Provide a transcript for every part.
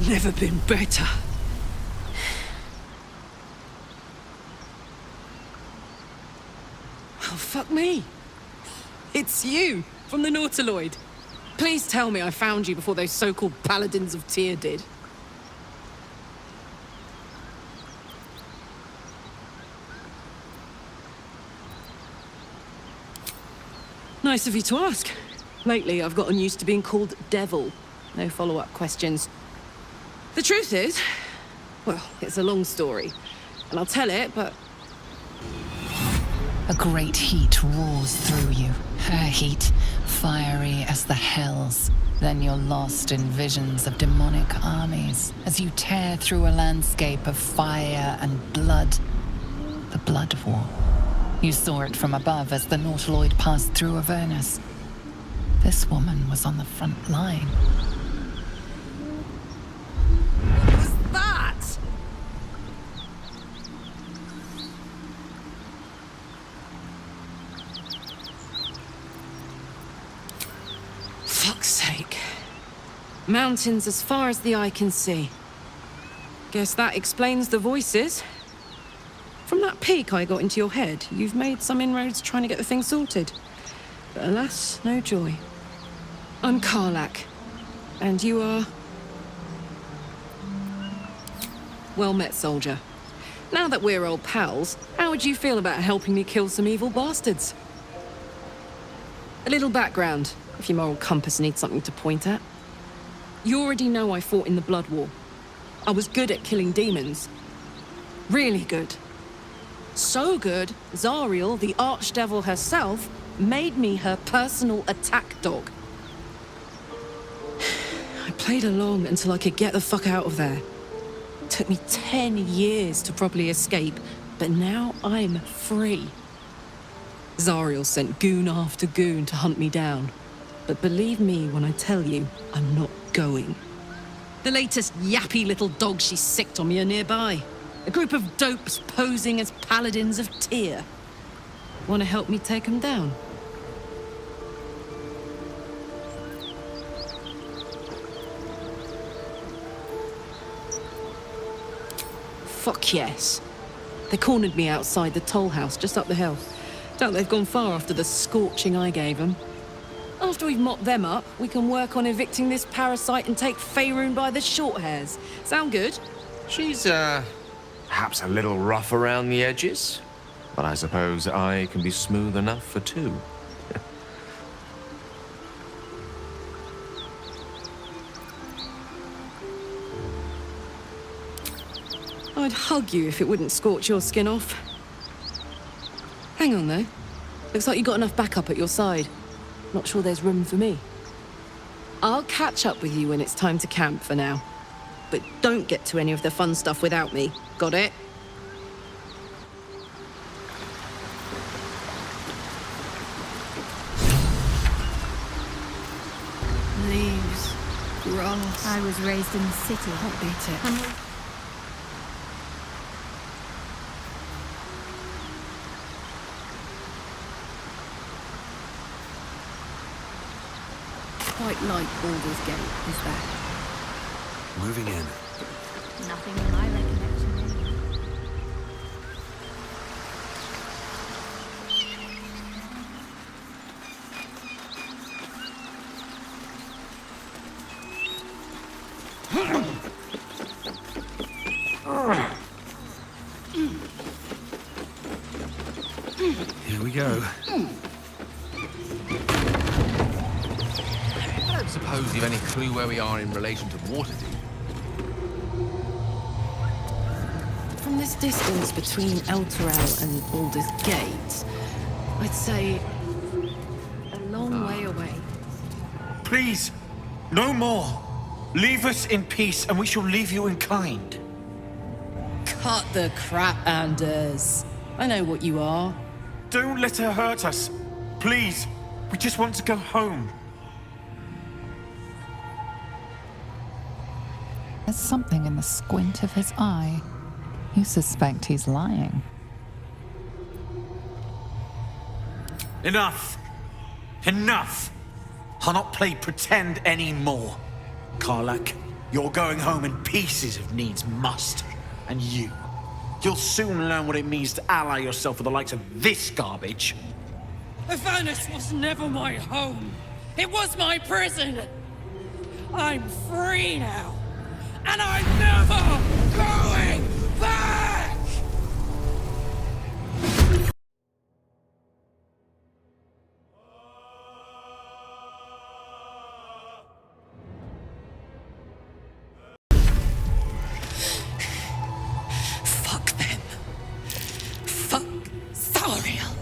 Never been better. Oh, fuck me. It's you, from the Nautiloid. Please tell me I found you before those so-called paladins of Tyr did. Nice of you to ask. Lately, I've gotten used to being called Devil. No follow-up questions. The truth is, well, it's a long story, and I'll tell it, but... A great heat roars through you. Her heat, fiery as the hells. Then you're lost in visions of demonic armies as you tear through a landscape of fire and blood. The Blood War. You saw it from above as the Nautiloid passed through Avernus. This woman was on the front line. What was that? Fuck's sake. Mountains as far as the eye can see. Guess that explains the voices. From that peek I got into your head, you've made some inroads trying to get the thing sorted. But alas, no joy. I'm Karlach. And you are... Well met, soldier. Now that we're old pals, how would you feel about helping me kill some evil bastards? A little background, if your moral compass needs something to point at. You already know I fought in the Blood War. I was good at killing demons. Really good. So good, Zariel, the archdevil herself, made me her personal attack dog. I played along until I could get the fuck out of there. It took me 10 years to properly escape, but now I'm free. Zariel sent goon after goon to hunt me down. But believe me when I tell you, I'm not going. The latest yappy little dogs she sicked on me are nearby. A group of dopes posing as paladins of Tyr. Want to help me take them down? Fuck yes. They cornered me outside the toll house just up the hill. Doubt they've gone far after the scorching I gave them. After we've mopped them up, we can work on evicting this parasite and take Faerûn by the short hairs. Sound good? She's, perhaps a little rough around the edges, but I suppose I can be smooth enough for two. I'd hug you if it wouldn't scorch your skin off. Hang on, though. Looks like you got enough backup at your side. Not sure there's room for me. I'll catch up with you when it's time to camp for now. But don't get to any of the fun stuff without me. Got it? Leaves, grass. I was raised in the city. Can't beat it. Quite like Baldur's Gate, is that? Moving in. Nothing in my recollection anyway. Here we go. I don't suppose you've any clue where we are in relation to Waterdeep. From this distance between Elturel and Baldur's Gate, I'd say a long way away. Please, no more. Leave us in peace and we shall leave you in kind. Cut the crap, Anders. I know what you are. Don't let her hurt us. Please, we just want to go home. There's something in the squint of his eye. You suspect he's lying. Enough. Enough. I'll not play pretend anymore. Karlach, You're going home in pieces if needs must. And you'll soon learn what it means to ally yourself with the likes of this garbage. Avernus was never my home. It was my prison. I'm free now. And I'm never going back! Fuck them. Fuck Zariel.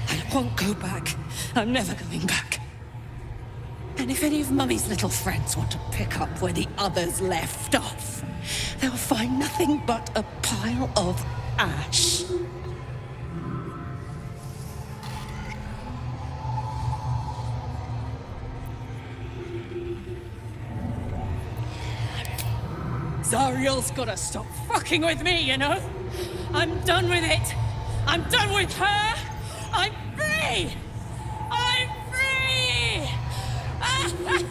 I won't go back. I'm never going back. And if any of Mummy's little friends want to pick up where the others left off, they'll find nothing but a pile of ash. Zariel's gotta stop fucking with me, you know? I'm done with it. I'm done with her. I'm free! I'm free! Get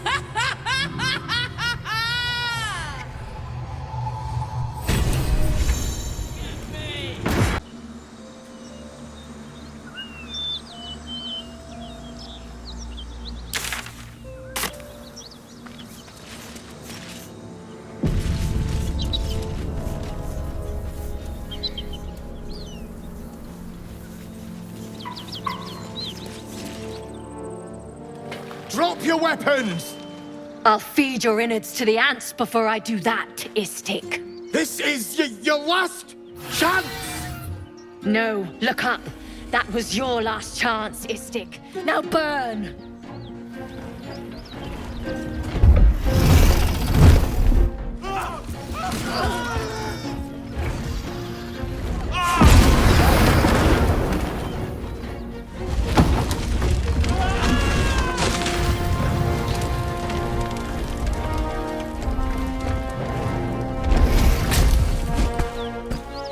me! Drop your weapons! I'll feed your innards to the ants before I do that, Istik. This is your last chance! No, look up. That was your last chance, Istik. Now burn!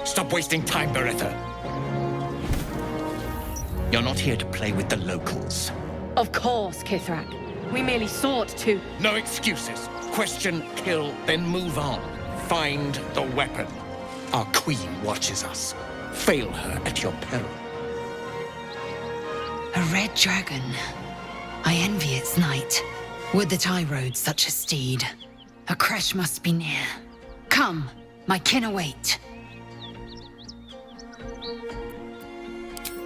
Stop wasting time, Beretta. You're not here to play with the locals. Of course, Kithrak. We merely sought to... No excuses. Question, kill, then move on. Find the weapon. Our queen watches us. Fail her at your peril. A red dragon. I envy its knight. Would that I rode such a steed. A Creche must be near. Come, my kin await.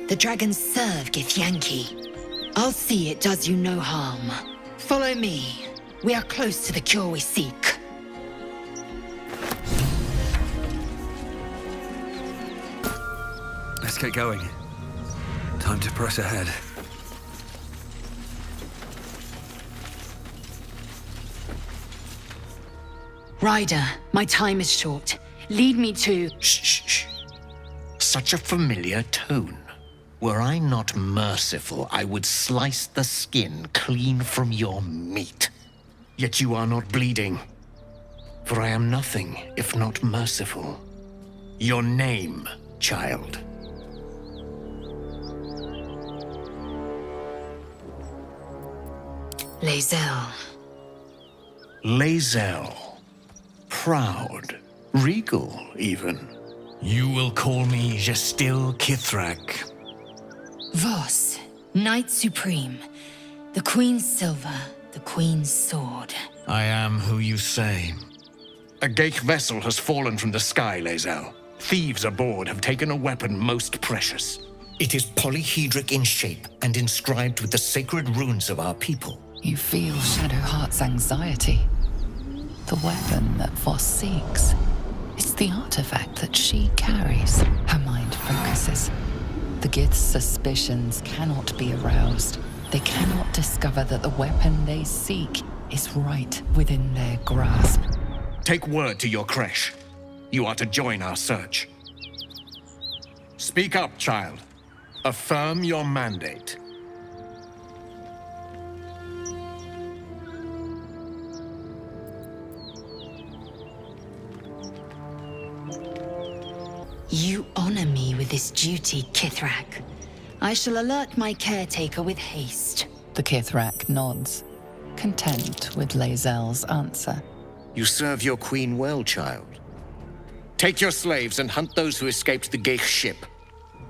The dragons serve Githyanki. I'll see it does you no harm. Follow me. We are close to the cure we seek. Let's get going. Time to press ahead. Ryder, my time is short. Lead me to... Shh, shh, shh. Such a familiar tone. Were I not merciful, I would slice the skin clean from your meat. Yet you are not bleeding. For I am nothing if not merciful. Your name, child. Lae'zel. Lae'zel. Proud. Regal, even. You will call me Gestil Kithrak. Voss, Knight Supreme. The Queen's silver, the Queen's sword. I am who you say. A Ghaik vessel has fallen from the sky, Lae'zel. Thieves aboard have taken a weapon most precious. It is polyhedric in shape and inscribed with the sacred runes of our people. You feel Shadowheart's anxiety. The weapon that Voss seeks. It's the artifact that she carries. Her mind focuses. The Gith's suspicions cannot be aroused. They cannot discover that the weapon they seek is right within their grasp. Take word to your Creche. You are to join our search. Speak up, child. Affirm your mandate. You honor me with this duty, Kithrak. I shall alert my caretaker with haste. The Kithrak nods, content with Lae'zel's answer. You serve your queen well, child. Take your slaves and hunt those who escaped the Gale ship.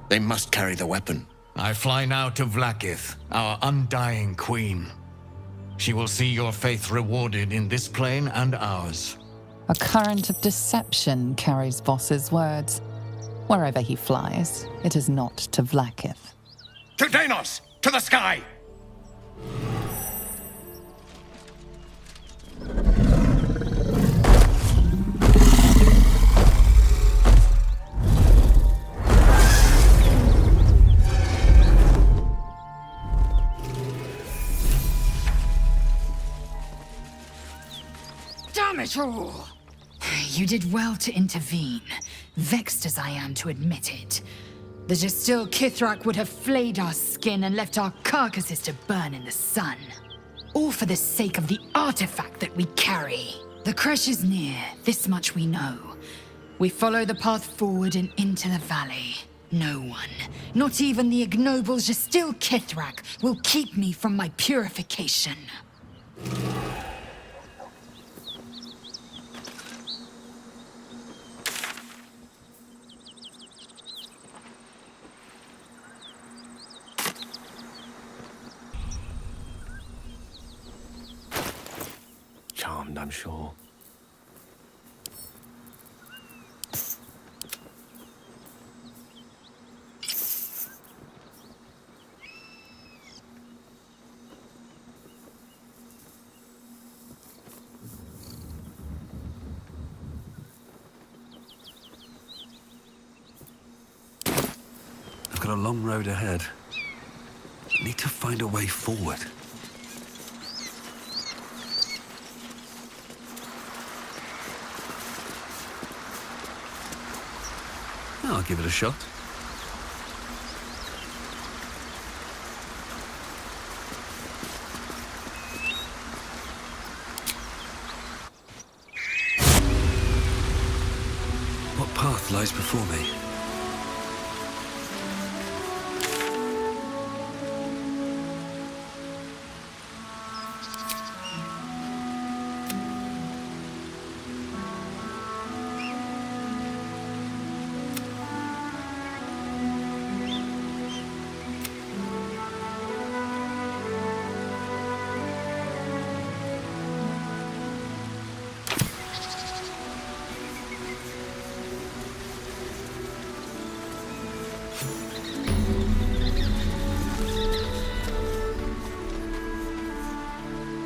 They must carry the weapon. I fly now to Vlaakith, our undying queen. She will see your faith rewarded in this plane and ours. A current of deception carries Voss's words. Wherever he flies, it is not to Vlaakith. To Danos! To the sky! Damn it all! You did well to intervene, vexed as I am to admit it. The Gestil Kithrak would have flayed our skin and left our carcasses to burn in the sun. All for the sake of the artifact that we carry. The Creche is near, this much we know. We follow the path forward and into the valley. No one, not even the ignoble Gestil Kithrak, will keep me from my purification. Charmed, I'm sure. I've got a long road ahead. I need to find a way forward. I'll give it a shot. What path lies before me?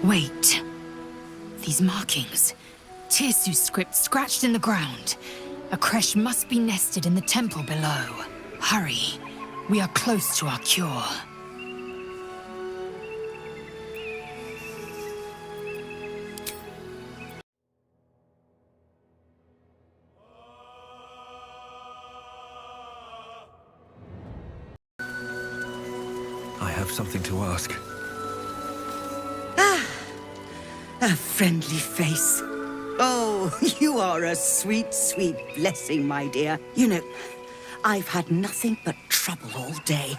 Wait. These markings. Tirsu script scratched in the ground. A creche must be nested in the temple below. Hurry. We are close to our cure. I have something to ask. A friendly face. Oh, you are a sweet, sweet blessing, my dear. You know, I've had nothing but trouble all day.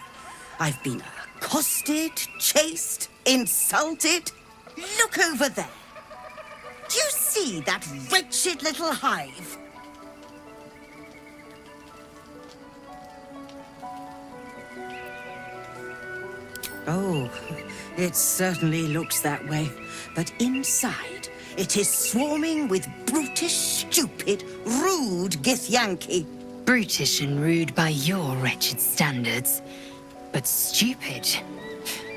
I've been accosted, chased, insulted. Look over there. Do you see that wretched little hive? Oh, it certainly looks that way. But inside, it is swarming with brutish, stupid, rude Githyanki. Brutish and rude by your wretched standards. But stupid.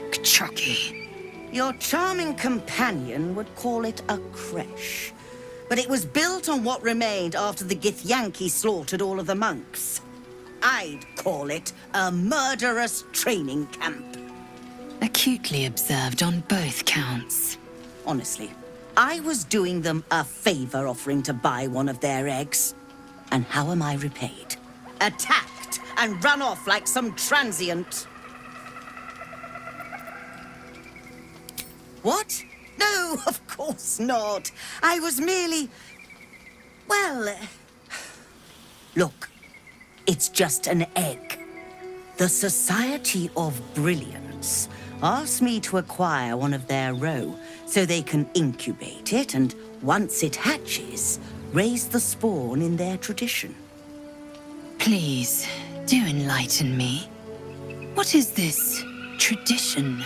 K'choki. Your charming companion would call it a creche. But it was built on what remained after the Githyanki slaughtered all of the monks. I'd call it a murderous training camp. Acutely observed on both counts. Honestly, I was doing them a favor offering to buy one of their eggs. And how am I repaid? Attacked and run off like some transient. What? No, of course not. I was merely... well... Look, it's just an egg. The Society of Brilliance asked me to acquire one of their roe so they can incubate it and Once it hatches, raise the spawn in their tradition. Please, do enlighten me. What is this tradition?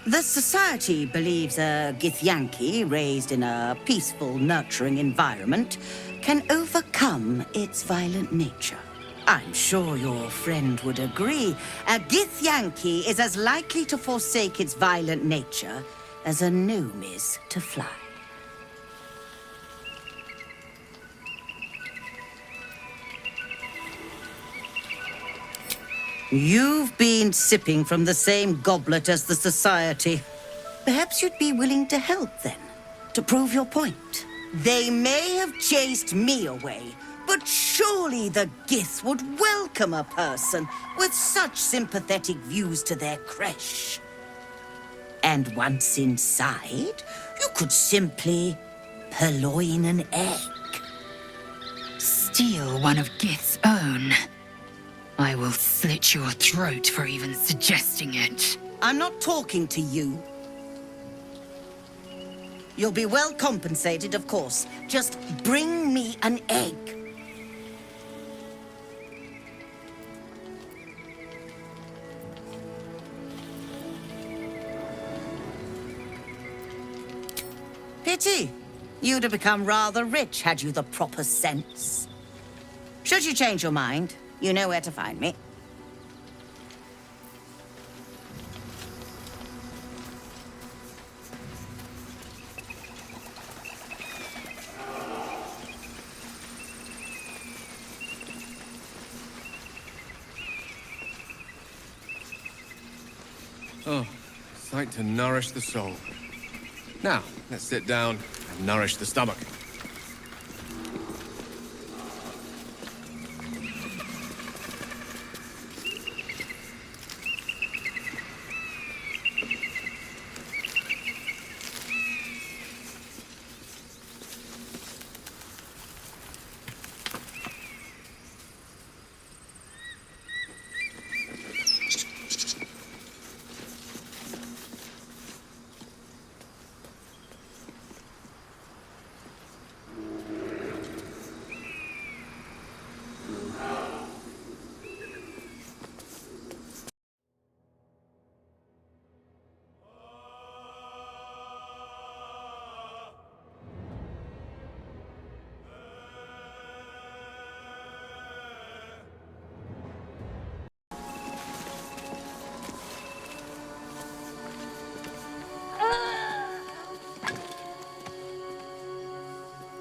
The Society believes a Githyanki raised in a peaceful, nurturing environment can overcome its violent nature. I'm sure your friend would agree. A Githyanki is as likely to forsake its violent nature as a gnome is to fly. You've been sipping from the same goblet as the Society. Perhaps you'd be willing to help then, to prove your point. They may have chased me away, but surely the Gith would welcome a person with such sympathetic views to their creche. And once inside, you could simply purloin an egg. Steal one of Gith's own. I will slit your throat for even suggesting it. I'm not talking to you. You'll be well compensated, of course. Just bring me an egg. Pity. You'd have become rather rich had you the proper sense. Should you change your mind, you know where to find me. Oh, sight to nourish the soul. Now, let's sit down and nourish the stomach.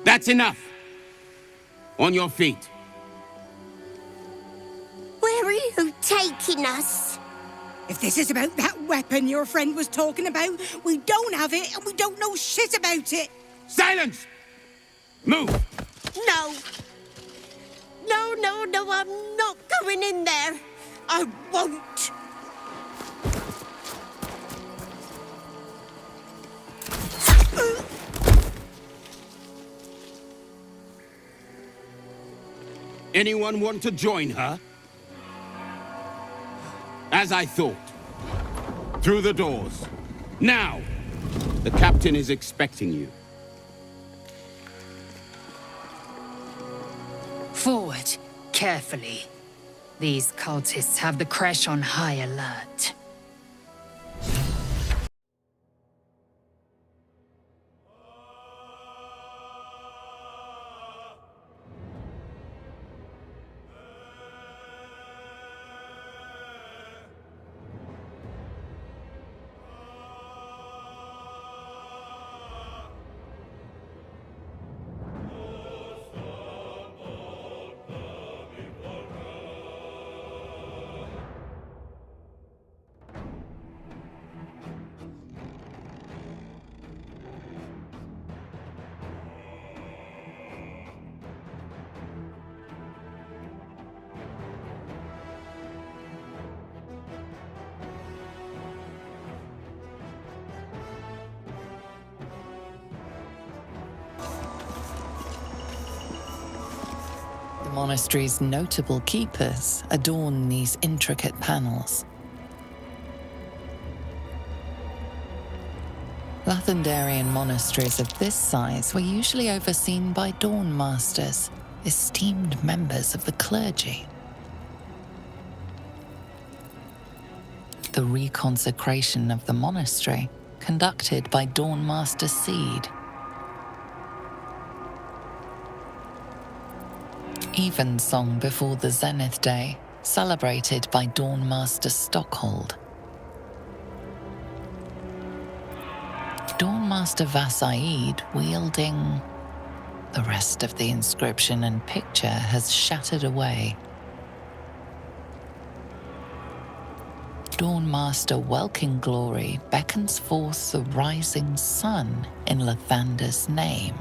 That's enough! On your feet. Where are you taking us? If this is about that weapon your friend was talking about, we don't have it and we don't know shit about it. Silence! Move! No. No, I'm not going in there. I won't. Anyone want to join her? As I thought. Through the doors. Now! The captain is expecting you. Forward, carefully. These cultists have the Creche on high alert. The monastery's notable keepers adorn these intricate panels. Lathendarian monasteries of this size were usually overseen by Dawn Masters, esteemed members of the clergy. The reconsecration of the monastery, conducted by Dawn Master Seed. Evensong before the Zenith Day, celebrated by Dawn Master Stockhold. Dawn Master Vassaid wielding... The rest of the inscription and picture has shattered away. Dawn Master Welkin Glory beckons forth the rising sun in Lathander's name.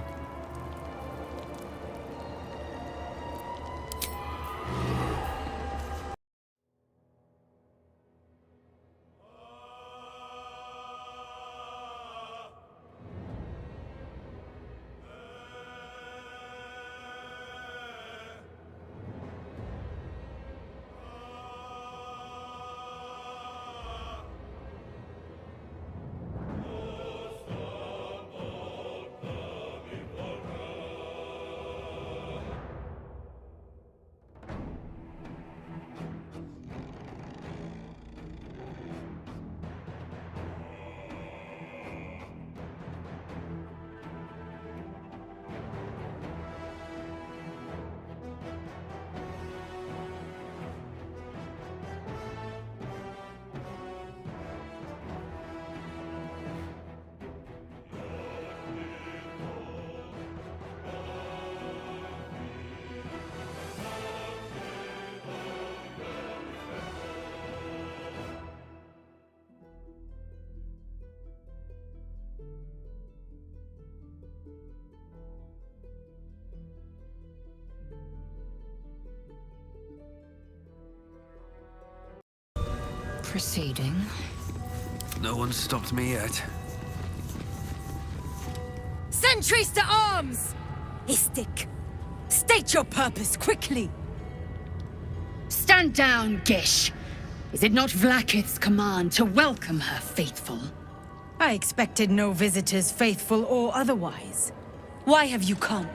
Proceeding. No one's stopped me yet. Sentries to arms! Istik, state your purpose quickly. Stand down, Gish. Is it not Vlaakith's command to welcome her faithful? I expected no visitors, faithful or otherwise. Why have you come?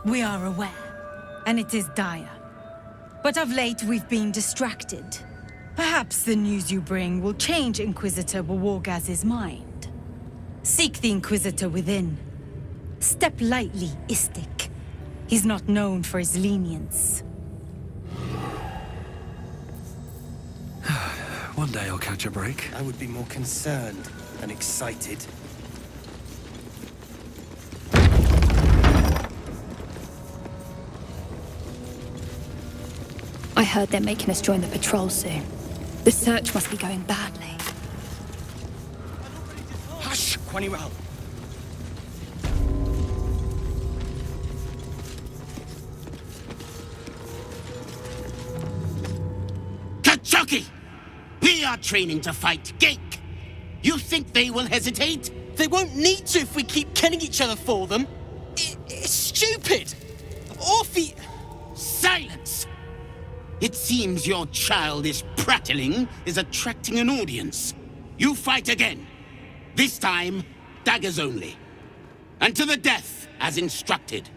We are aware, and it is dire. But of late we've been distracted. Perhaps the news you bring will change Inquisitor Wawagaz's mind. Seek the Inquisitor within. Step lightly, Istik. He's not known for his lenience. One day I'll catch a break. I would be more concerned than excited. I heard they're making us join the patrol soon. The search must be going badly. Hush, Quaniral! Kachaki! We are training to fight Gake. You think they will hesitate? They won't need to if we keep killing each other for them. It's stupid! Orphe... Silence! It seems your childish prattling is attracting an audience. You fight again. This time, daggers only. And to the death, as instructed.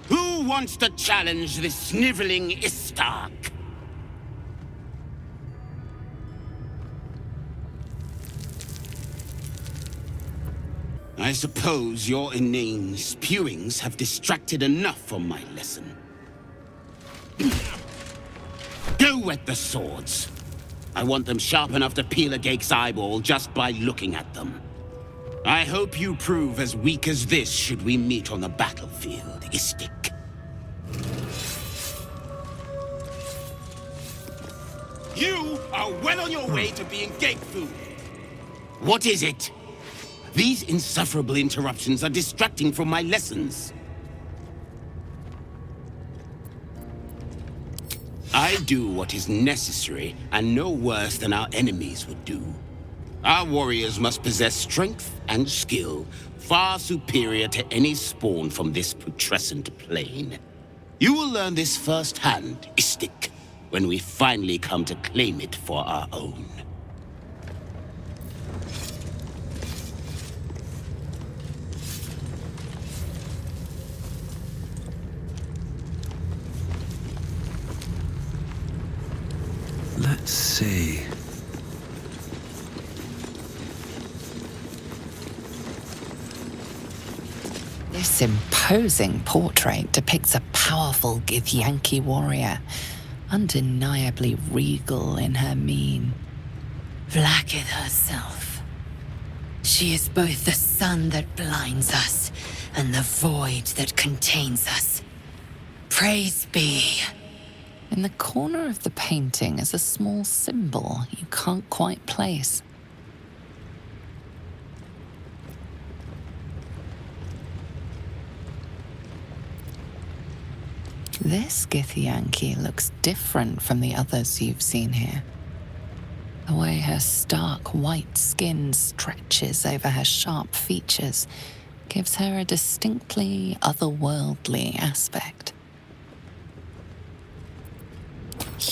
Who wants to challenge this sniveling Istark? I suppose your inane spewings have distracted enough from my lesson. Go wet the swords. I want them sharp enough to peel a Gake's eyeball just by looking at them. I hope you prove as weak as this should we meet on the battlefield, Istik. You are well on your way to being Gake food. What is it? These insufferable interruptions are distracting from my lessons. I do what is necessary, and no worse than our enemies would do. Our warriors must possess strength and skill far superior to any spawn from this putrescent plane. You will learn this firsthand, Istik, when we finally come to claim it for our own. Let's see. This imposing portrait depicts a powerful Githyanki warrior, undeniably regal in her mien. Vlaakith herself. She is both the sun that blinds us and the void that contains us. Praise be. In the corner of the painting is a small symbol you can't quite place. This Githyanki looks different from the others you've seen here. The way her stark white skin stretches over her sharp features gives her a distinctly otherworldly aspect.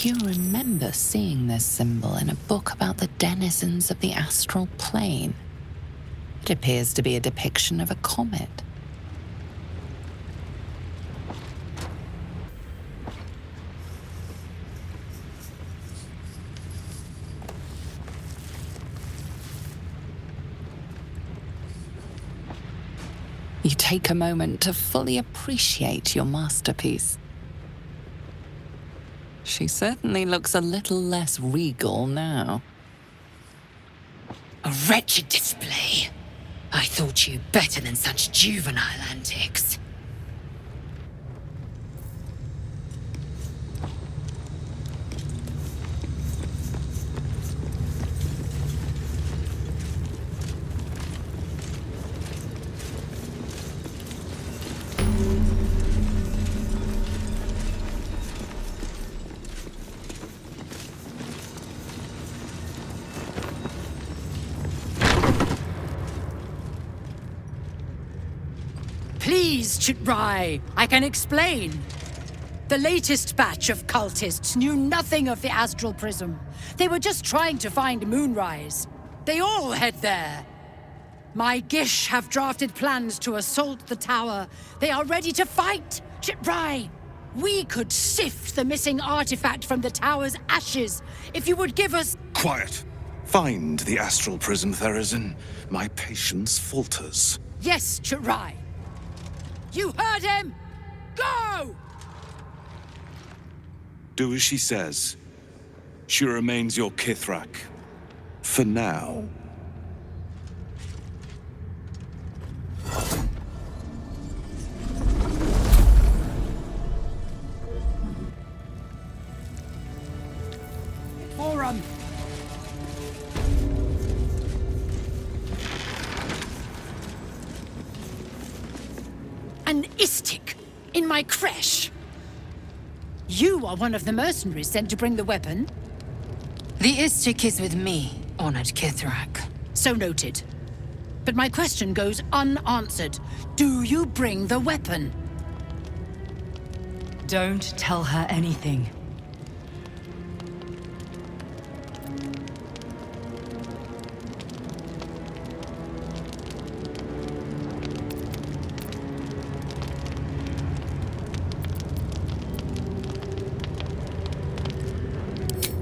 You remember seeing this symbol in a book about the denizens of the astral plane. It appears to be a depiction of a comet. You take a moment to fully appreciate your masterpiece. She certainly looks a little less regal now. A wretched display. I thought you better than such juvenile antics. Please, Chitrai, I can explain. The latest batch of cultists knew nothing of the astral prism. They were just trying to find Moonrise. They all head there. My Gish have drafted plans to assault the tower. They are ready to fight, Chitrai. We could sift the missing artifact from the tower's ashes if you would give us... Quiet. Find the astral prism, Therazin. My patience falters. Yes, Chitrai. You heard him! Go! Do as she says. She remains your Kithrak. For now. Forum! An Istik in my creche. You are one of the mercenaries sent to bring the weapon. The Istik is with me, honored Kithrak. So noted. But my question goes unanswered. Do you bring the weapon? Don't tell her anything.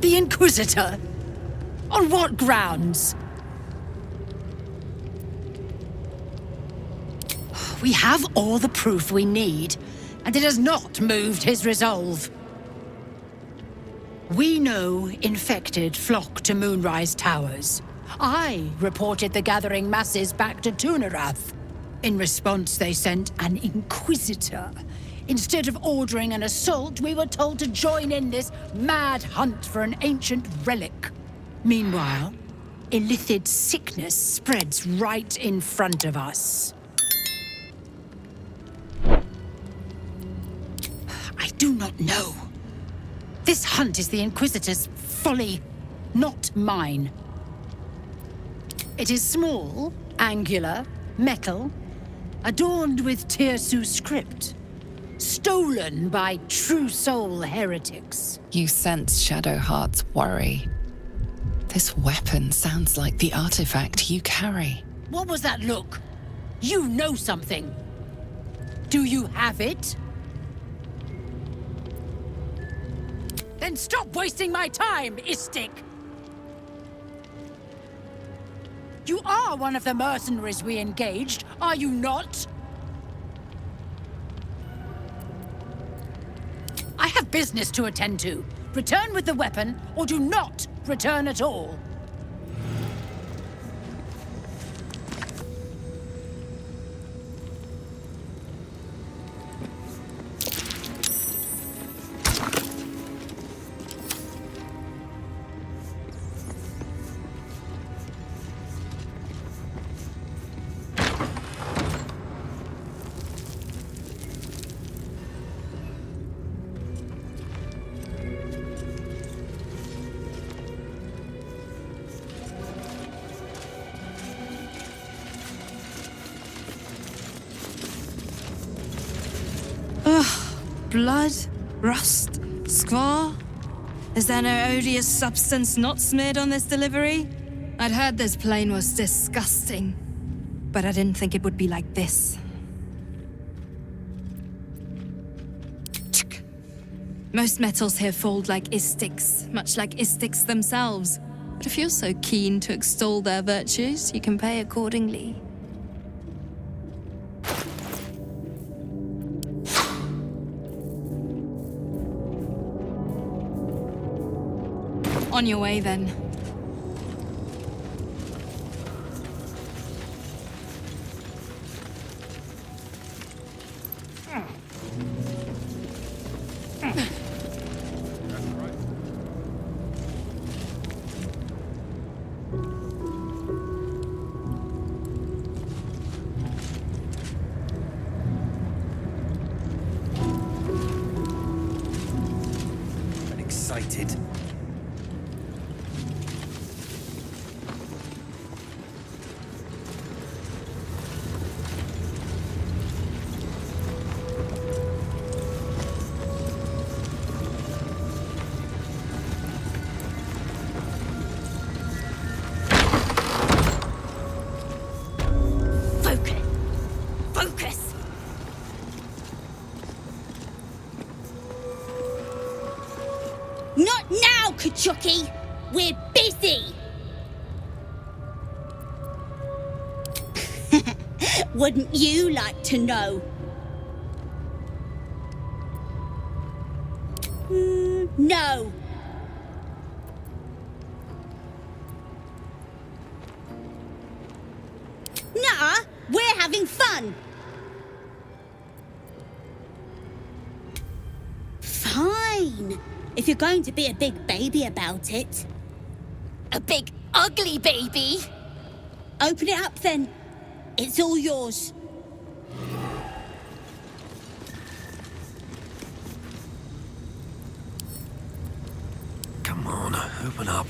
The Inquisitor? On what grounds? We have all the proof we need, and it has not moved his resolve. We know infected flock to Moonrise Towers. I reported the gathering masses back to Tunarath. In response, they sent an Inquisitor. Instead of ordering an assault, we were told to join in this mad hunt for an ancient relic. Meanwhile, illithid sickness spreads right in front of us. I do not know. This hunt is the Inquisitor's folly, not mine. It is small, angular, metal, adorned with Tirsu script. Stolen by true soul heretics. You sense Shadowheart's worry. This weapon sounds like the artifact you carry. What was that look? You know something. Do you have it? Then stop wasting my time, Istik! You are one of the mercenaries we engaged, are you not? I have business to attend to. Return with the weapon, or do not return at all. Blood? Rust? Squar? Is there no odious substance not smeared on this delivery? I'd heard this plane was disgusting, but I didn't think it would be like this. Most metals here fold like Istiks, much like Istiks themselves. But if you're so keen to extol their virtues, you can pay accordingly. On your way, then. I'm excited. Not now, Kachuki! We're busy! Wouldn't you like to know? No. Nah, we're having fun. Fine. If you're going to be a big baby about it. A big, ugly baby? Open it up then. It's all yours. Come on, open up.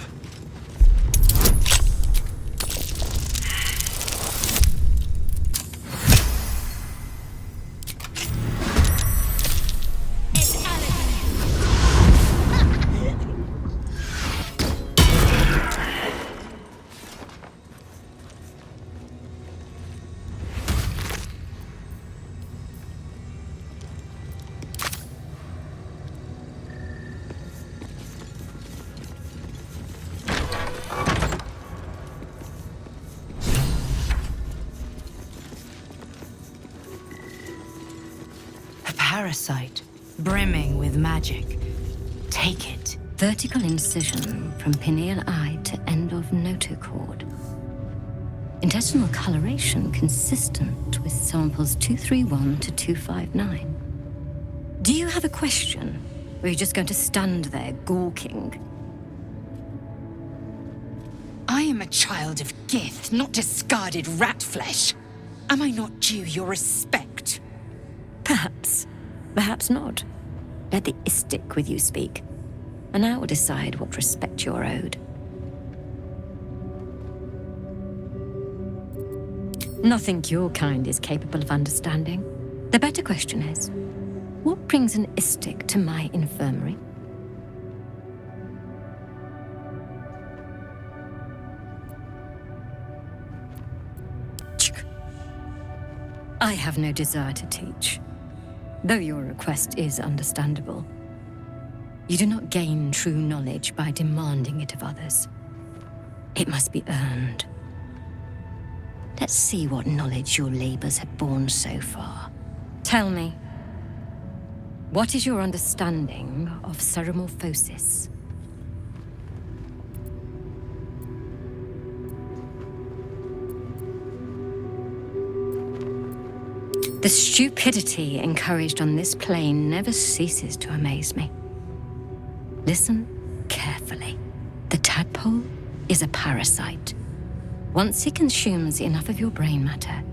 Parasite, brimming with magic. Take it. Vertical incision from pineal eye to end of notochord. Intestinal coloration consistent with samples 231 to 259. Do you have a question? Or are you just going to stand there gawking? I am a child of Gith, not discarded rat flesh. Am I not due your respect? Perhaps. Perhaps not. Let the Istik with you speak, and I will decide what respect you're owed. Nothing your kind is capable of understanding. The better question is, what brings an Istik to my infirmary? I have no desire to teach, though your request is understandable. You do not gain true knowledge by demanding it of others. It must be earned. Let's see what knowledge your labors have borne so far. Tell me, what is your understanding of ceremorphosis? The stupidity encouraged on this plane never ceases to amaze me. Listen carefully. The tadpole is a parasite. Once it consumes enough of your brain matter,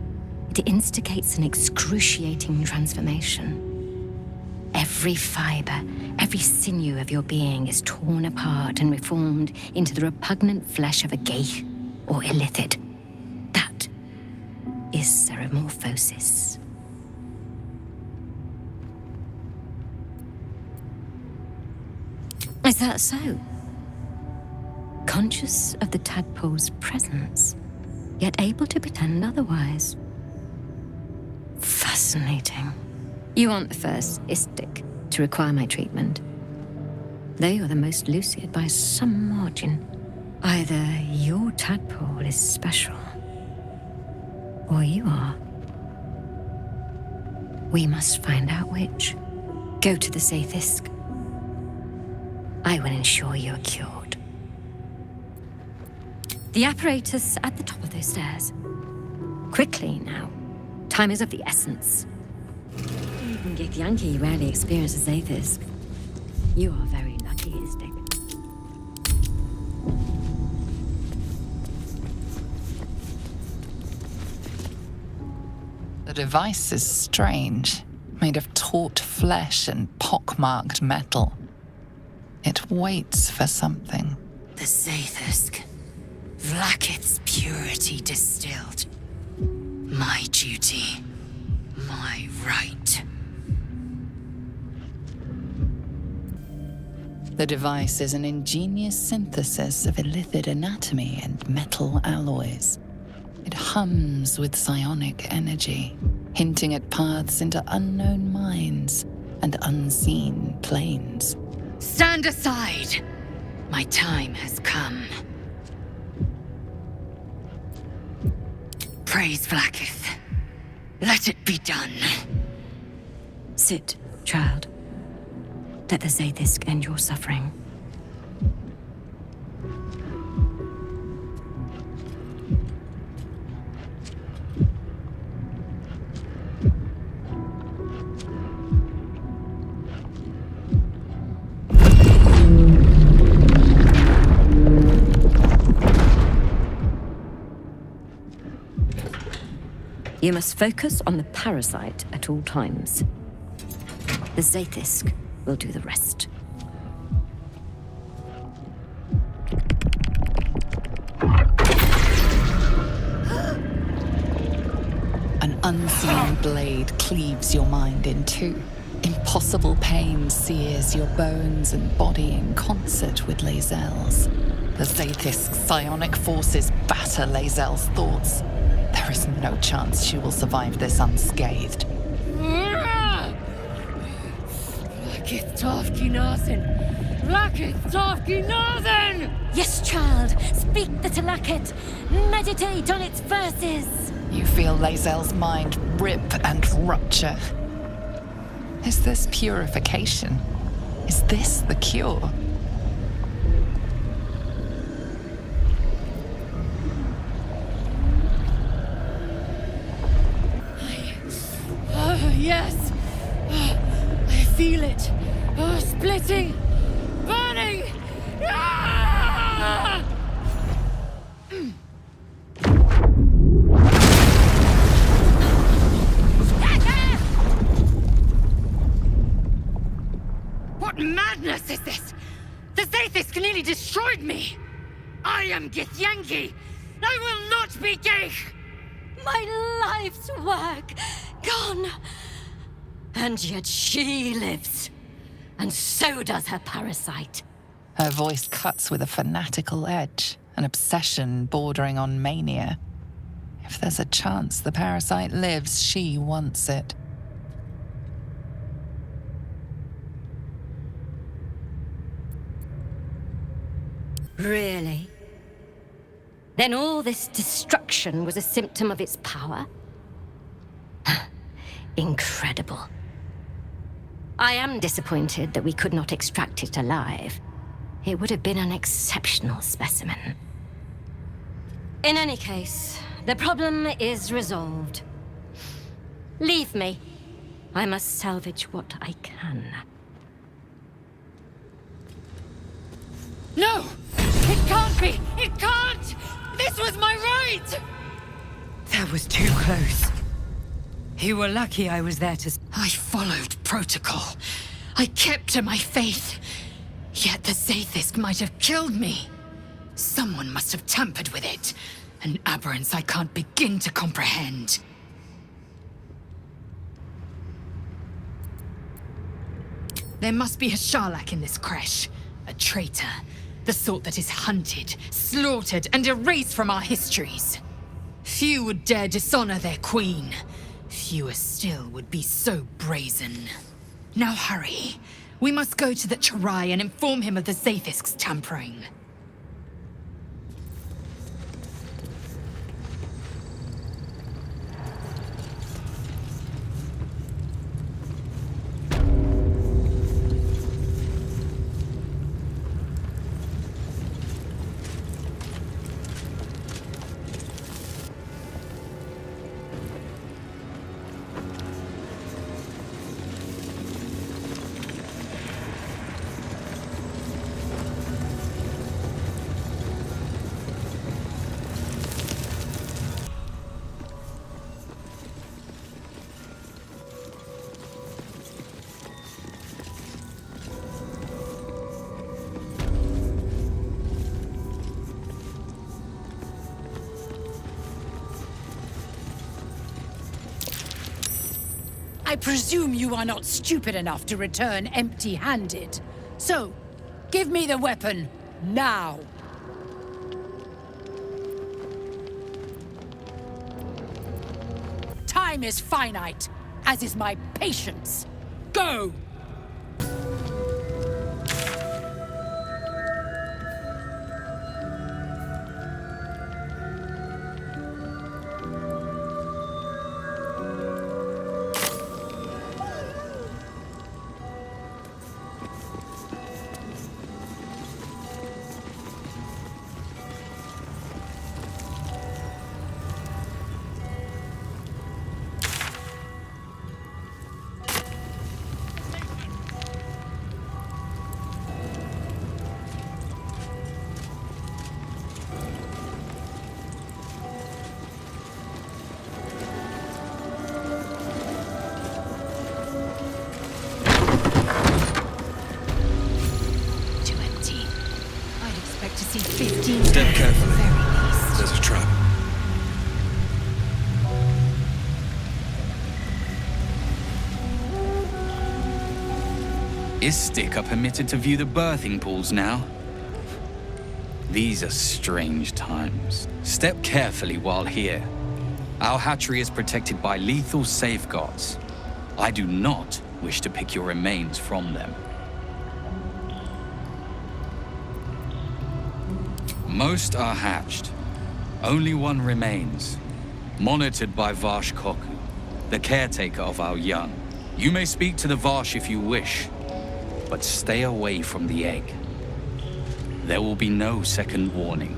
it instigates an excruciating transformation. Every fiber, every sinew of your being is torn apart and reformed into the repugnant flesh of a Gale or illithid. That is ceremorphosis. Is that so? Conscious of the tadpole's presence, yet able to pretend otherwise. Fascinating. You aren't the first Istik to require my treatment, though you're the most lucid by some margin. Either your tadpole is special, or you are. We must find out which. Go to the Zaithisk. I will ensure you are cured. The apparatus at the top of those stairs. Quickly now. Time is of the essence. Even Githyanki rarely experiences Zaithisk. You are very lucky, Istik. The device is strange, made of taut flesh and pockmarked metal. It waits for something. The Zaithisk. Vlaakith's purity distilled. My duty. My right. The device is an ingenious synthesis of illithid anatomy and metal alloys. It hums with psionic energy, hinting at paths into unknown minds and unseen planes. Stand aside! My time has come. Praise Vlaakith. Let it be done. Sit, child. Let the Zaithisk end your suffering. You must focus on the parasite at all times. The Zaithisk will do the rest. An unseen blade cleaves your mind in two. Impossible pain sears your bones and body in concert with Lae'zel's. The Zaithisk's psionic forces batter Lae'zel's thoughts. There is no chance she will survive this unscathed. Yes, child. Speak the Talakit. Meditate on its verses. You feel Lae'zel's mind rip and rupture. Is this purification? Is this the cure? Yes! I feel it. Splitting! Burning! Ah! What madness is this? The Zaithisk nearly destroyed me! I am Githyanki! I will not be Gale! My life's work gone. And yet she lives. And so does her parasite. Her voice cuts with a fanatical edge, an obsession bordering on mania. If there's a chance the parasite lives, she wants it. Really? Then all this destruction was a symptom of its power? Incredible. I am disappointed that we could not extract it alive. It would have been an exceptional specimen. In any case, the problem is resolved. Leave me. I must salvage what I can. No! It can't be! It can't! This was my right! That was too close. You were lucky I was there to... I followed protocol. I kept to my faith. Yet the Zaithisk might have killed me. Someone must have tampered with it. An aberrance I can't begin to comprehend. There must be a Y'llek in this creche. A traitor. The sort that is hunted, slaughtered, and erased from our histories. Few would dare dishonor their queen. Fewer still would be so brazen. Now hurry. We must go to the Chirai and inform him of the Zaithisk's tampering. I presume you are not stupid enough to return empty-handed. So, give me the weapon, now! Time is finite, as is my patience. Go! Step carefully. There's a trap. Istik are permitted to view the birthing pools now. These are strange times. Step carefully while here. Our hatchery is protected by lethal safeguards. I do not wish to pick your remains from them. Most are hatched. Only one remains, monitored by Varsh Koku, the caretaker of our young. You may speak to the Varsh if you wish, but stay away from the egg. There will be no second warning.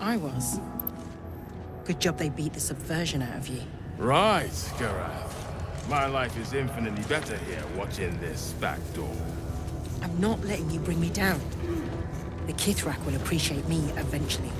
I was. Good job they beat the subversion out of you. Right, Garath. My life is infinitely better here, watching this back door. I'm not letting you bring me down. The Kithrak will appreciate me eventually.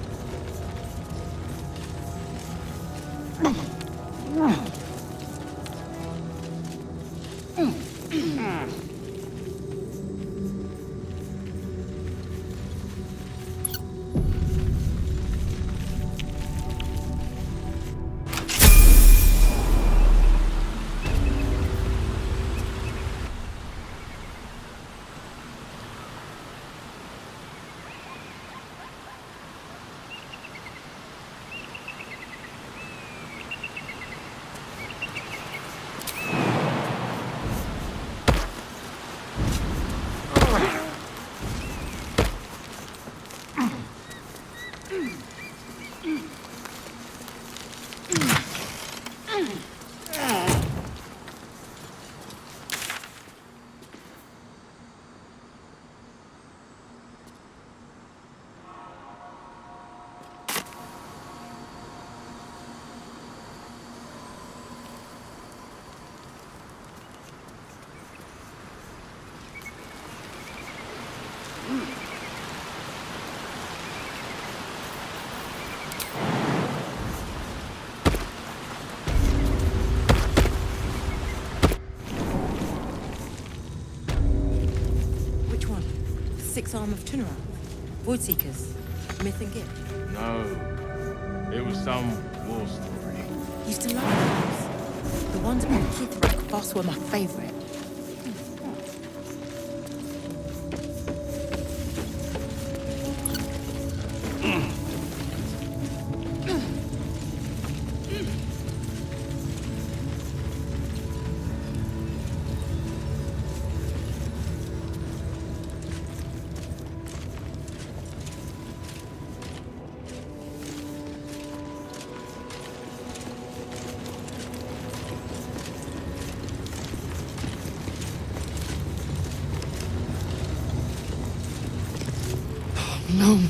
Six Arm of Tunaran? Voidseekers? Myth and Gift? No. It was some war story. Used to love those. The ones about Kithrak boss were my favorite.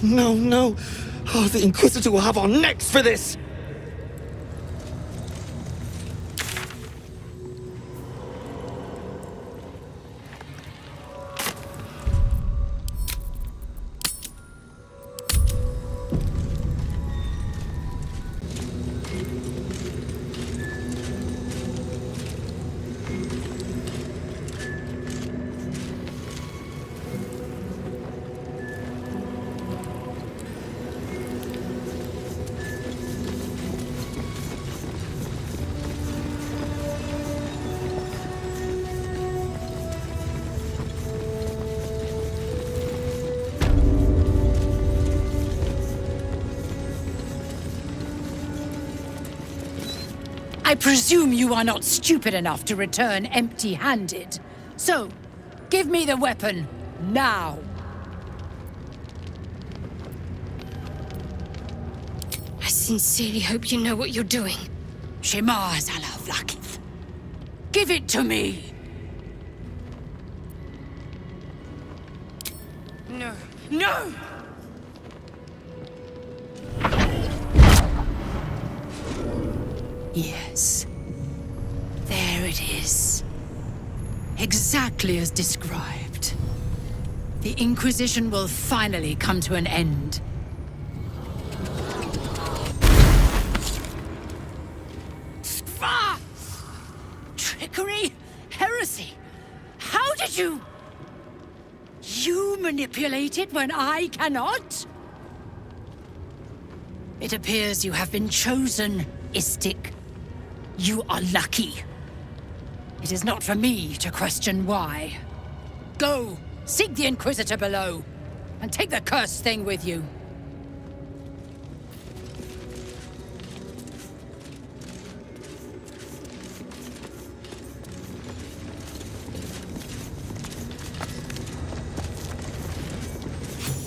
No, no. Oh, the Inquisitor will have our necks for this! I presume you are not stupid enough to return empty-handed. So, give me the weapon, now! I sincerely hope you know what you're doing. Shema Zala Vlakith. Give it to me! No. No! Yes. There it is. Exactly as described. The Inquisition will finally come to an end. Ah! Trickery? Heresy? How did you... You manipulate it when I cannot? It appears you have been chosen, Istik. You are lucky. It is not for me to question why. Go, seek the Inquisitor below, and take the cursed thing with you.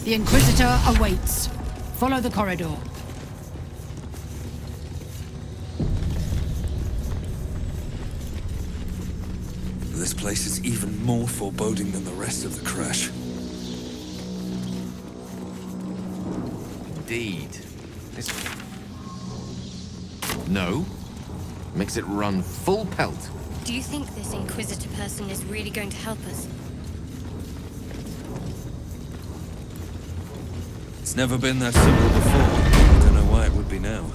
The Inquisitor awaits. Follow the corridor. This place is even more foreboding than the rest of the Creche. Indeed. No. Makes it run full pelt. Do you think this Inquisitor person is really going to help us? It's never been that simple before. I don't know why it would be now.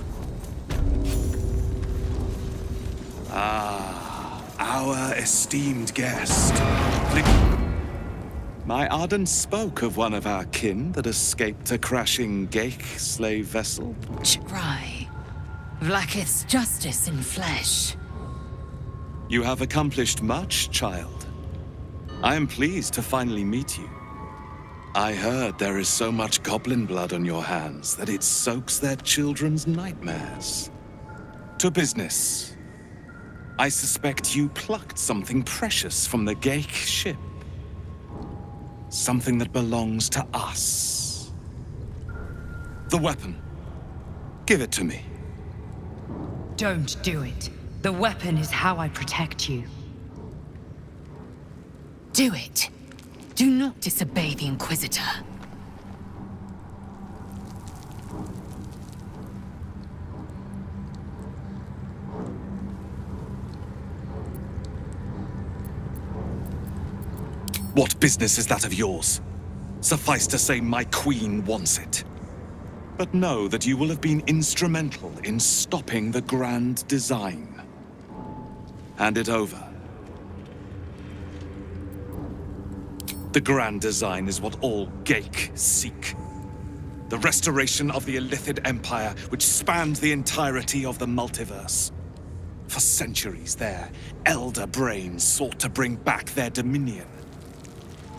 Ah, our esteemed guest. My Arden spoke of one of our kin that escaped a crashing Gale slave vessel. Try. Vlaakith's justice in flesh. You have accomplished much, child. I am pleased to finally meet you. I heard there is so much goblin blood on your hands that it soaks their children's nightmares. To business. I suspect you plucked something precious from the Gale ship. Something that belongs to us. The weapon. Give it to me. Don't do it. The weapon is how I protect you. Do it. Do not disobey the Inquisitor. What business is that of yours? Suffice to say, my queen wants it. But know that you will have been instrumental in stopping the grand design. Hand it over. The grand design is what all Gale seek. The restoration of the Illithid Empire, which spanned the entirety of the multiverse. For centuries, their elder brains sought to bring back their dominion.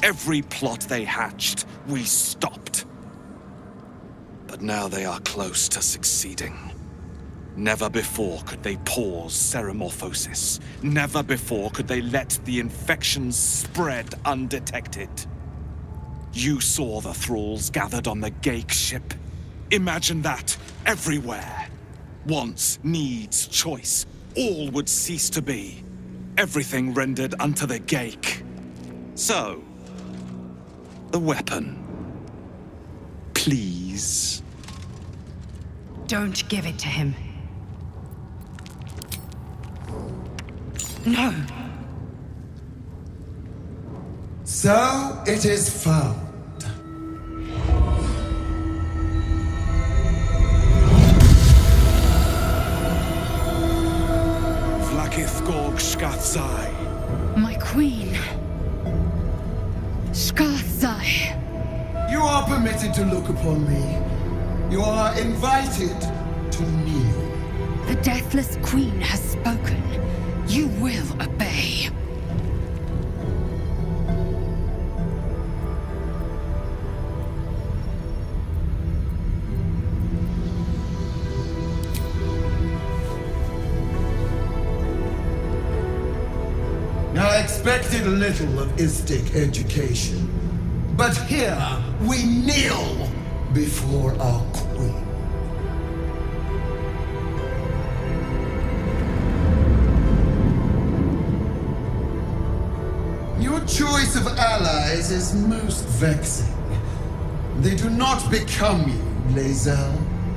Every plot they hatched, we stopped. But now they are close to succeeding. Never before could they pause ceremorphosis. Never before could they let the infections spread undetected. You saw the thralls gathered on the Gale ship. Imagine that, everywhere. Wants, needs, choice, all would cease to be. Everything rendered unto the Gale. So, the weapon. Please. Don't give it to him. No! So it is found. Vlaakith Gorg Shkathzai. My queen. Shkathzai. You are permitted to look upon me. You are invited to kneel. The Deathless Queen has spoken. You will obey. I expected little of Istic education, but here we kneel before our queen. Your choice of allies is most vexing. They do not become you, Lae'zel.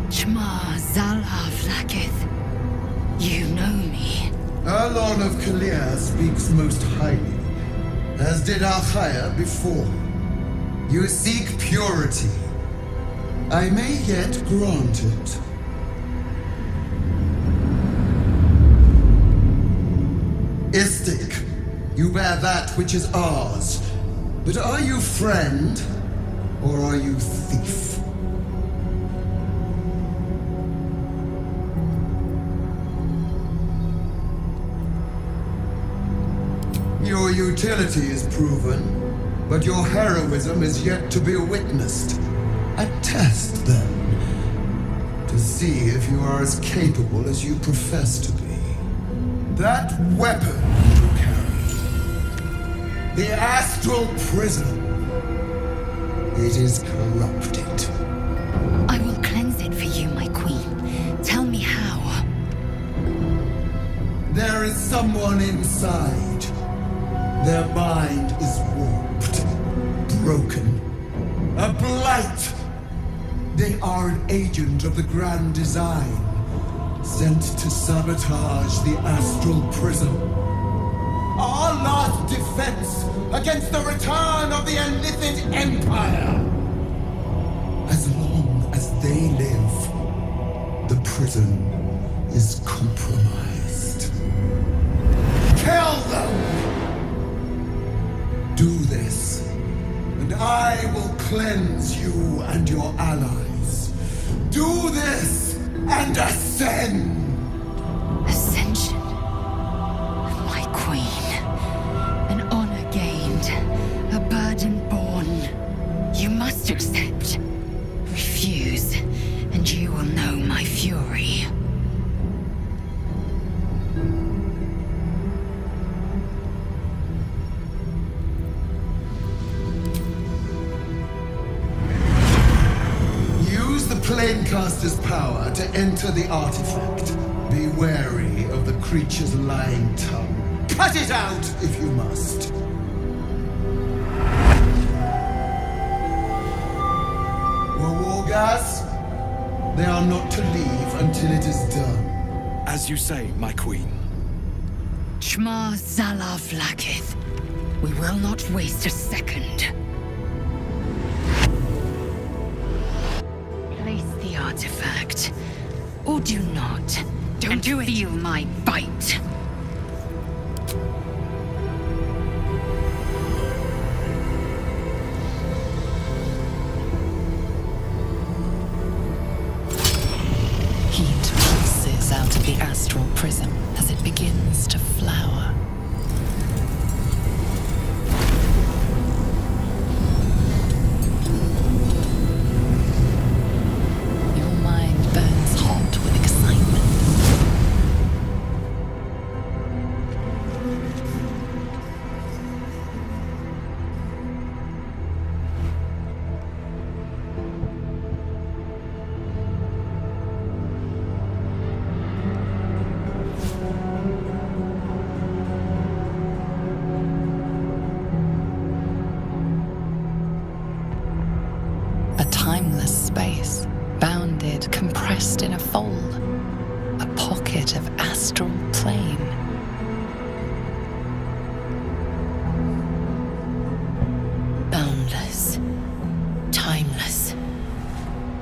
Chma Zala Vlaakith. You know me. Our Lord of Kalir speaks most highly, as did Alchaya before. You seek purity. I may yet grant it. Istic, you bear that which is ours. But are you friend, or are you thief? Your utility is proven, but your heroism is yet to be witnessed. A test, then, to see if you are as capable as you profess to be. That weapon you carry, the astral prism, it is corrupted. I will cleanse it for you, my queen. Tell me how. There is someone inside. Their mind is warped, broken, a blight. They are an agent of the Grand Design, sent to sabotage the Astral Prism. Our last defense against the return of the Illithid Empire. As long as they live, the prison is compromised. Kill them! Do this, and I will cleanse you and your allies. Do this, and ascend! Ascension. My queen. An honor gained. A burden borne. You must accept. Refuse, and you will know my fury. Planecaster's power to enter the artifact. Be wary of the creature's lying tongue. Cut it out if you must. Wargas, they are not to leave until it is done. As you say, my queen. Shma Zalav Lakith. We will not waste a second. The artifact. Or do not. Don't do it. Feel my bite. Heat pulses out of the astral prism as it begins to flower. Timeless space, bounded, compressed in a fold. A pocket of astral plane. Boundless. Timeless.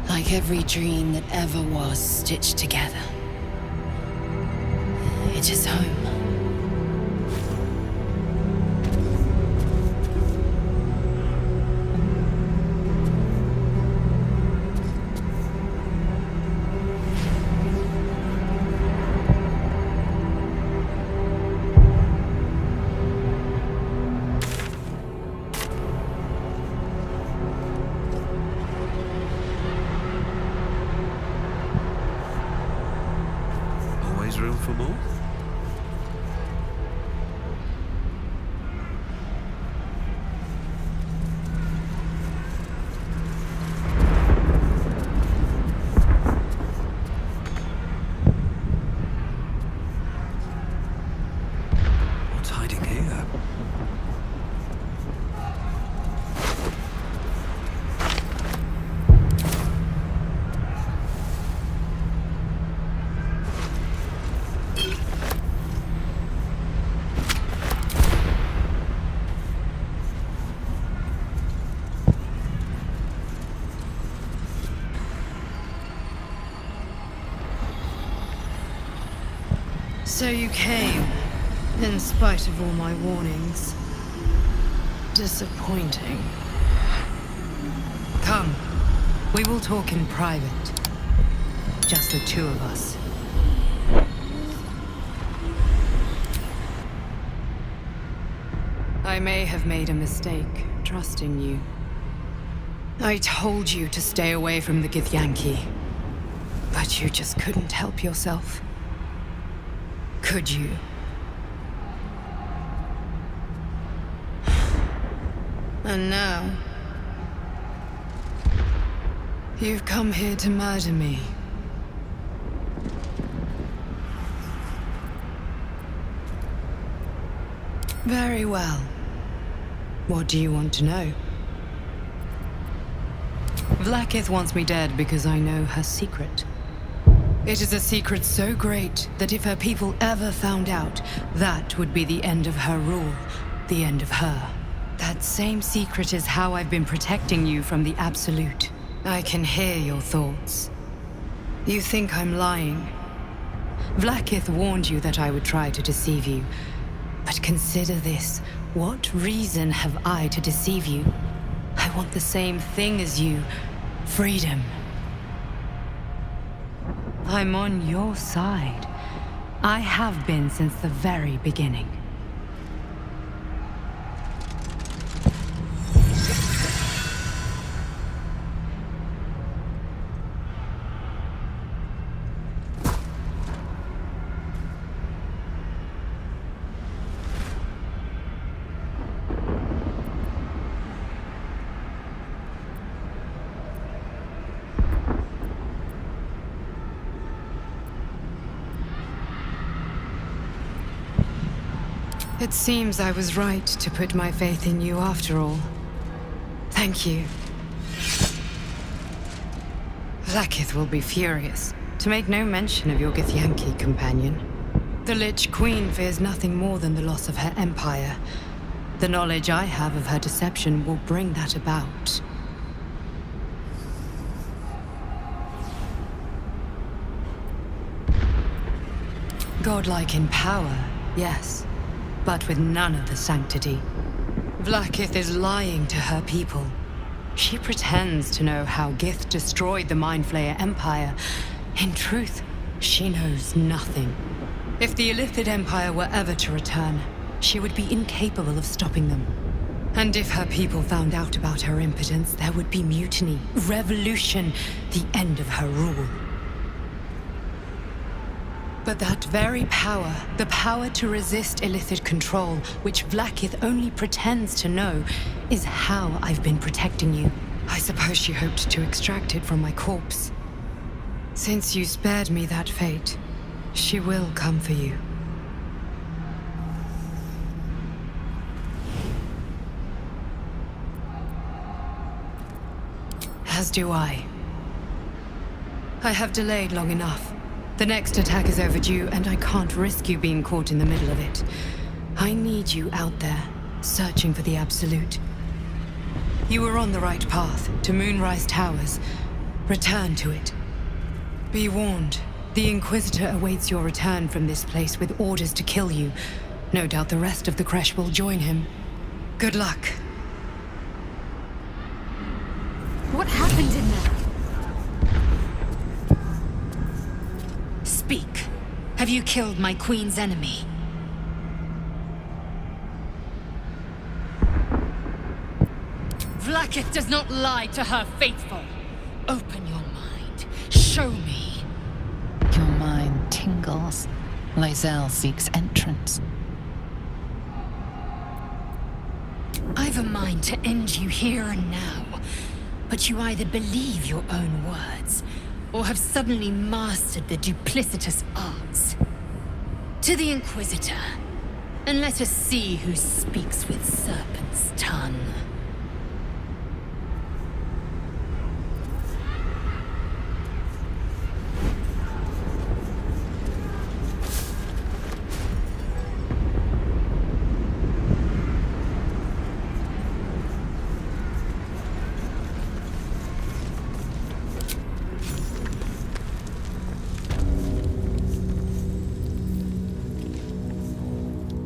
Like every dream that ever was stitched together. It is home. Room for more? What's hiding here? So you came, in spite of all my warnings. Disappointing. Come, we will talk in private. Just the two of us. I may have made a mistake, trusting you. I told you to stay away from the Githyanki, but you just couldn't help yourself. Could you? And now, you've come here to murder me. Very well. What do you want to know? Vlaakith wants me dead because I know her secret. It is a secret so great that if her people ever found out, that would be the end of her rule, the end of her. That same secret is how I've been protecting you from the Absolute. I can hear your thoughts. You think I'm lying. Vlaakith warned you that I would try to deceive you. But consider this. What reason have I to deceive you? I want the same thing as you. Freedom. I'm on your side. I have been since the very beginning. It seems I was right to put my faith in you after all. Thank you. Vlaakith will be furious, to make no mention of your Githyanki companion. The Lich Queen fears nothing more than the loss of her empire. The knowledge I have of her deception will bring that about. Godlike in power, yes. But with none of the sanctity. Vlaakith is lying to her people. She pretends to know how Gith destroyed the Mind Flayer Empire. In truth, she knows nothing. If the Illithid Empire were ever to return, she would be incapable of stopping them. And if her people found out about her impotence, there would be mutiny, revolution, the end of her rule. But that very power, the power to resist Illithid control, which Vlaakith only pretends to know, is how I've been protecting you. I suppose she hoped to extract it from my corpse. Since you spared me that fate, she will come for you. As do I. I have delayed long enough. The next attack is overdue, and I can't risk you being caught in the middle of it. I need you out there, searching for the Absolute. You were on the right path, to Moonrise Towers. Return to it. Be warned, the Inquisitor awaits your return from this place with orders to kill you. No doubt the rest of the Creche will join him. Good luck. What happened in there? Speak. Have you killed my queen's enemy? Vlaakith does not lie to her faithful. Open your mind. Show me. Your mind tingles. Lae'zel seeks entrance. I've a mind to end you here and now. But you either believe your own words, or have suddenly mastered the duplicitous arts. To the Inquisitor, and let us see who speaks with serpent's tongue.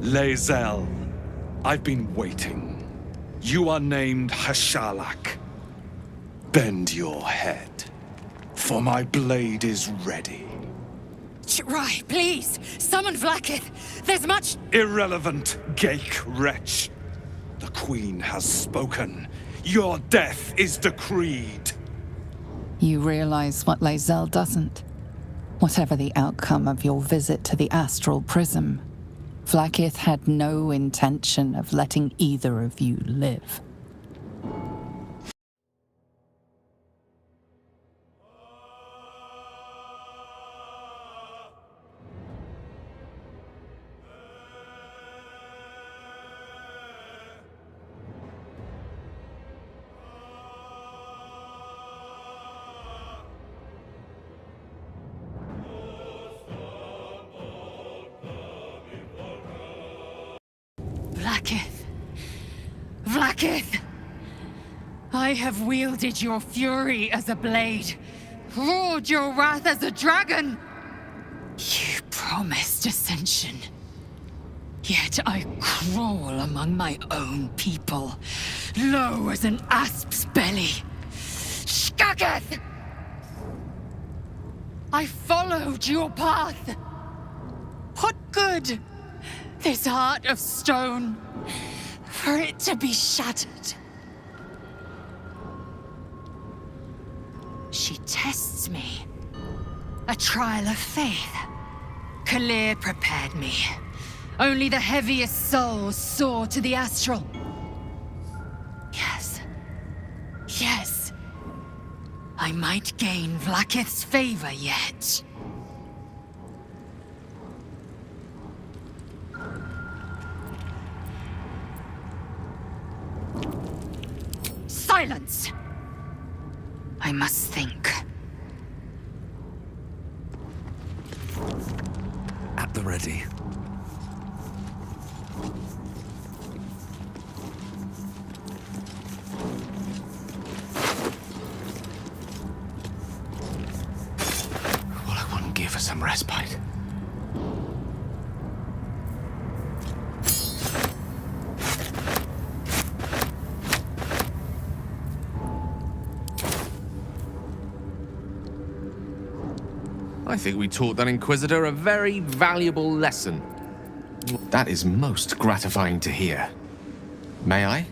Lae'zel, I've been waiting. You are named Y'llek. Bend your head, for my blade is ready. Rai, please, summon Vlaakith. There's much... Irrelevant, Gake wretch. The Queen has spoken. Your death is decreed. You realize what Lae'zel doesn't. Whatever the outcome of your visit to the Astral Prism, Vlaakith had no intention of letting either of you live. Vlaakith. Vlaakith! I have wielded your fury as a blade, roared your wrath as a dragon. You promised ascension. Yet I crawl among my own people, low as an asp's belly. Shkageth! I followed your path. What good? This heart of stone, for it to be shattered. She tests me. A trial of faith. Kalir prepared me. Only the heaviest souls soar to the astral. Yes. Yes. I might gain Vlaakith's favor yet. Silence! I must think. At the ready. Well, I wouldn't give her some respite. I think we taught that Inquisitor a very valuable lesson. That is most gratifying to hear. May I?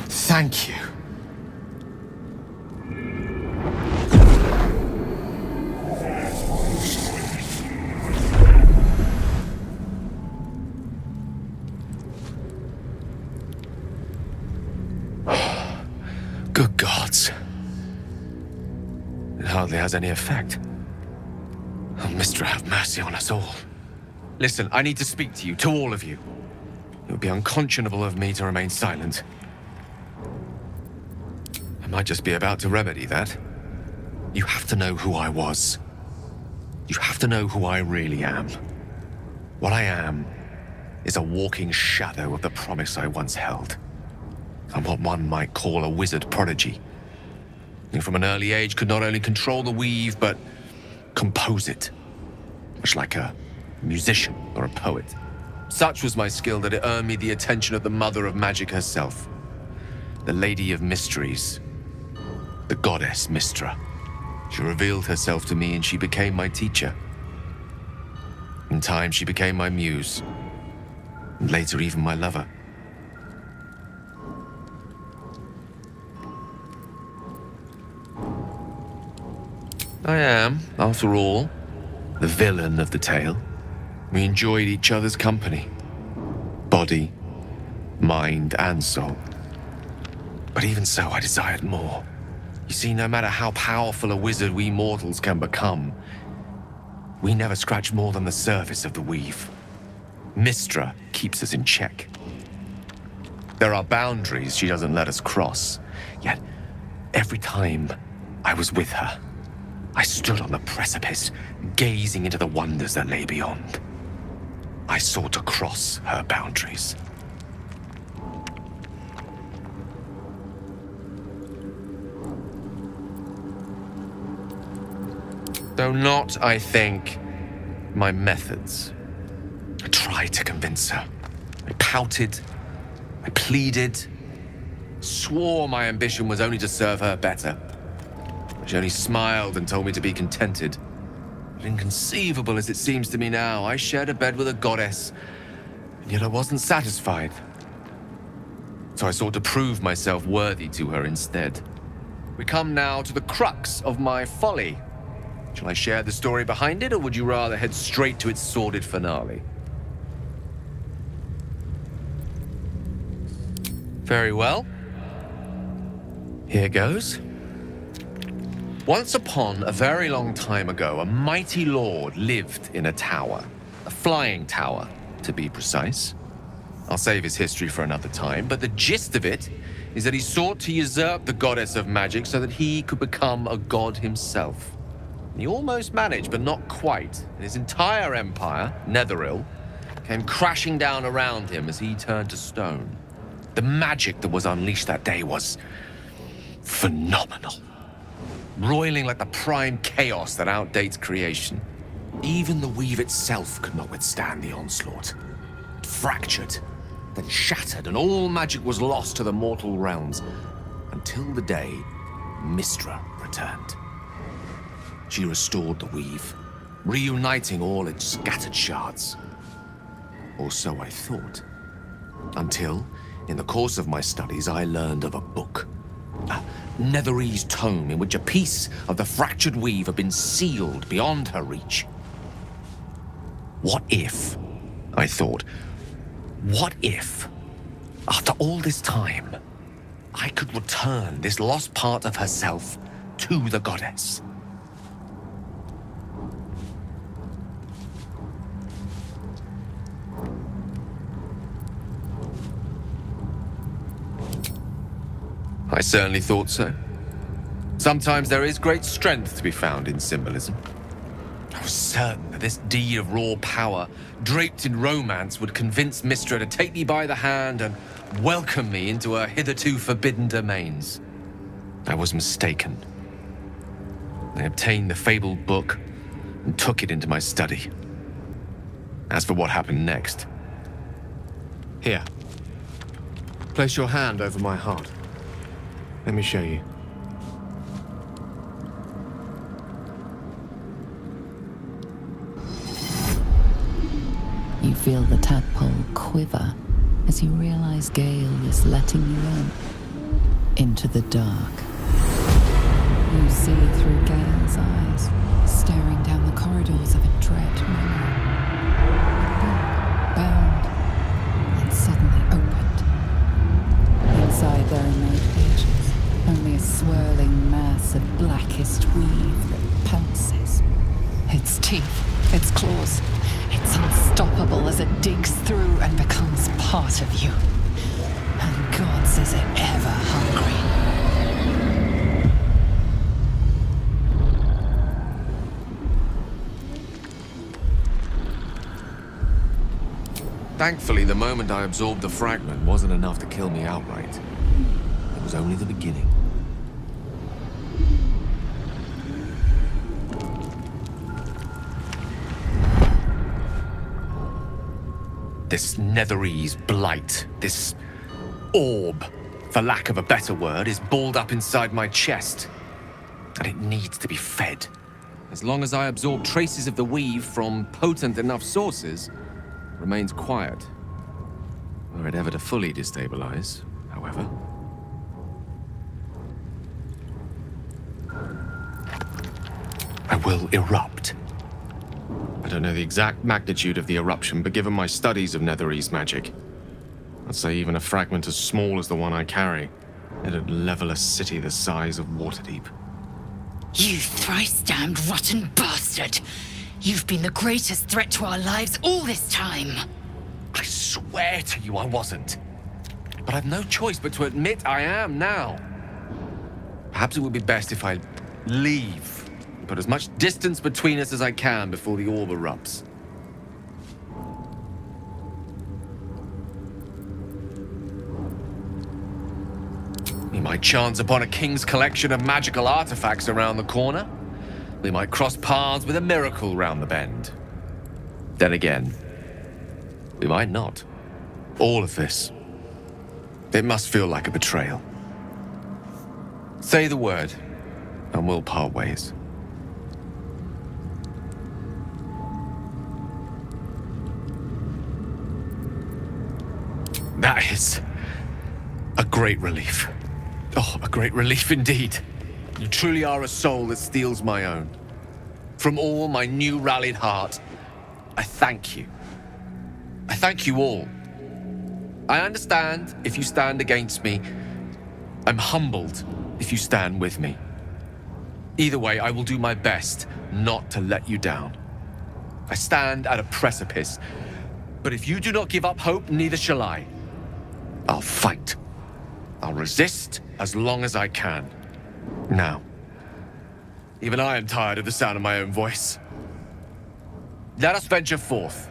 Thank you. Good gods. It hardly has any effect. Oh, Mystra, have mercy on us all. Listen, I need to speak to you, to all of you. It would be unconscionable of me to remain silent. I might just be about to remedy that. You have to know who I was. You have to know who I really am. What I am is a walking shadow of the promise I once held. I'm what one might call a wizard prodigy. Who from an early age could not only control the weave, but compose it. Much like a musician or a poet. Such was my skill that it earned me the attention of the mother of magic herself. The Lady of Mysteries. The goddess Mystra. She revealed herself to me and she became my teacher. In time, she became my muse. And later, even my lover. I am, after all, the villain of the tale. We enjoyed each other's company. Body, mind, and soul. But even so, I desired more. You see, no matter how powerful a wizard we mortals can become, we never scratch more than the surface of the weave. Mystra keeps us in check. There are boundaries she doesn't let us cross. Yet, every time I was with her, I stood on the precipice, gazing into the wonders that lay beyond. I sought to cross her boundaries. Though not, I think, my methods. I tried to convince her. I pouted. I pleaded. Swore my ambition was only to serve her better. She only smiled and told me to be contented. But inconceivable as it seems to me now, I shared a bed with a goddess, and yet I wasn't satisfied. So I sought to prove myself worthy to her instead. We come now to the crux of my folly. Shall I share the story behind it, or would you rather head straight to its sordid finale? Very well. Here goes. Once upon a very long time ago, a mighty lord lived in a tower. A flying tower, to be precise. I'll save his history for another time, but the gist of it is that he sought to usurp the goddess of magic so that he could become a god himself. He almost managed, but not quite, and his entire empire, Netheril, came crashing down around him as he turned to stone. The magic that was unleashed that day was phenomenal. Roiling like the prime chaos that outdates creation. Even the weave itself could not withstand the onslaught. It fractured, then shattered, and all magic was lost to the mortal realms, until the day Mystra returned. She restored the weave, reuniting all its scattered shards. Or so I thought. Until, in the course of my studies, I learned of a book. A Netherese tome in which a piece of the fractured weave had been sealed beyond her reach. What if, I thought, what if, after all this time, I could return this lost part of herself to the goddess? I certainly thought so. Sometimes there is great strength to be found in symbolism. I was certain that this deed of raw power, draped in romance, would convince Mystra to take me by the hand and welcome me into her hitherto forbidden domains. I was mistaken. I obtained the fabled book and took it into my study. As for what happened next... Here. Place your hand over my heart. Let me show you. You feel the tadpole quiver as you realize Gale is letting you in. Into the dark. You see through Gale's eyes, staring down the corridors of a dread memory. Bound, and suddenly opened. Inside there are no pages, only a swirling mass of blackest weave that pounces. Its teeth, its claws, it's unstoppable as it digs through and becomes part of you. And gods, is it ever hungry. Thankfully, the moment I absorbed the fragment wasn't enough to kill me outright. It was only the beginning. This Netherese blight, this orb, for lack of a better word, is balled up inside my chest. And it needs to be fed. As long as I absorb traces of the weave from potent enough sources, it remains quiet. Were it ever to fully destabilize, however. I will erupt. I don't know the exact magnitude of the eruption, but given my studies of Netherese magic, I'd say even a fragment as small as the one I carry, it'd level a city the size of Waterdeep. You thrice-damned rotten bastard! You've been the greatest threat to our lives all this time! I swear to you I wasn't. But I've no choice but to admit I am now. Perhaps it would be best if I leave. Put as much distance between us as I can before the orb erupts. We might chance upon a king's collection of magical artifacts around the corner. We might cross paths with a miracle round the bend. Then again, we might not. All of this. It must feel like a betrayal. Say the word, and we'll part ways. That is a great relief. Oh, a great relief indeed. You truly are a soul that steals my own. From all my new rallied heart, I thank you. I thank you all. I understand if you stand against me. I'm humbled if you stand with me. Either way, I will do my best not to let you down. I stand at a precipice, But if you do not give up hope, neither shall I. I'll fight. I'll resist as long as I can. Now, even I am tired of the sound of my own voice. Let us venture forth.